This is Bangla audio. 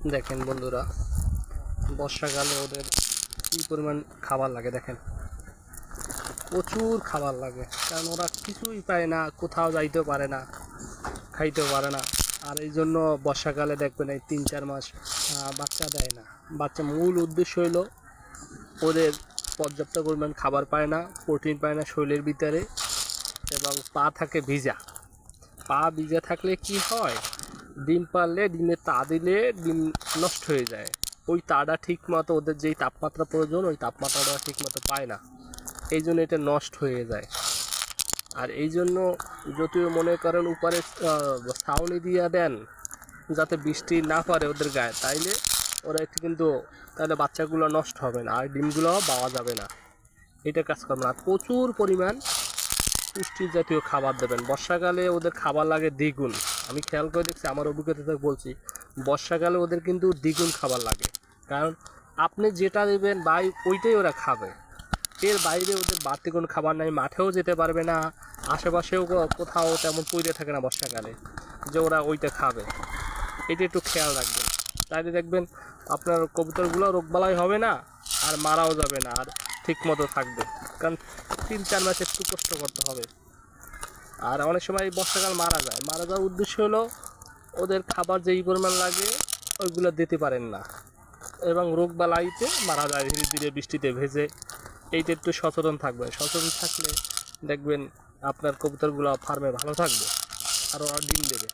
দেখেন বন্ধুরা, বর্ষাকালে ওদের কী পরিমাণ খাবার লাগে দেখেন, প্রচুর খাবার লাগে। কারণ ওরা কিছুই পায় না, কোথাও যাইতেও পারে না, খাইতেও পারে না। আর এই জন্য বর্ষাকালে দেখবেন এই 3-4 মাস বাচ্চা দেয় না। বাচ্চা মূল উদ্দেশ্য হইল ওদের পর্যাপ্ত পরিমাণ খাবার পায় না, প্রোটিন পায় না শরীরের ভিতরে, এবং পা থাকে ভিজা। পা ভিজা থাকলে কি হয়, ডিম পারলে ডিমে তা দিলে ডিম নষ্ট হয়ে যায়। ওই তাটা ঠিক মতো ওদের যেই তাপমাত্রা প্রয়োজন ওই তাপমাত্রাটা ঠিক মতো পায় না, এই জন্য এটা নষ্ট হয়ে যায়। আর এই জন্য যদিও মনে করেন উপরে ছাউনি দিয়ে দেন যাতে বৃষ্টি না পড়ে ওদের গায়ে, তাইলে ওরা একটু কিন্তু তাহলে বাচ্চাগুলো নষ্ট হবে না আর ডিমগুলো পাওয়া যাবে না। এটা কাজ করবে না। আর প্রচুর পরিমাণ পুষ্টি জাতীয় খাবার দেবেন। বর্ষাকালে ওদের খাবার লাগে দ্বিগুণ। আমি খেয়াল করে দেখছি, আমার অভিজ্ঞতা থেকে বলছি, বর্ষাকালে ওদের কিন্তু দ্বিগুণ খাবার লাগে। কারণ আপনি যেটা দেবেন ভাই ওইটাই ওরা খাবে, এর বাইরে ওদের বাড়তি কোনো খাবার নাই। মাঠেও যেতে পারবে না, আশেপাশেও কোথাও তেমন পড়ে থাকে না বর্ষাকালে যে ওরা ওইটা খাবে। এটা একটু খেয়াল রাখবেন, তাইলে দেখবেন আপনার কবুতরগুলো রোগবালাই হবে না আর মারাও যাবে না, আর ঠিক মতো থাকবে। কারণ 3-4 মাস একটু কষ্ট করতে হবে। আর অনেক সময় বর্ষাকাল মারা যায়, মারা যাওয়ার উদ্দেশ্য হলো ওদের খাবার যেই পরিমাণ লাগে ওইগুলো দিতে পারেন না, এবং রোগবালাইতে মারা যায় ধীরে ধীরে বৃষ্টিতে ভেজে। এইটা একটু সচেতন থাকবে। সচেতন থাকলে দেখবেন আপনার কবুতরগুলো ফার্মে ভালো থাকবে আর ওরা ডিম দেবে।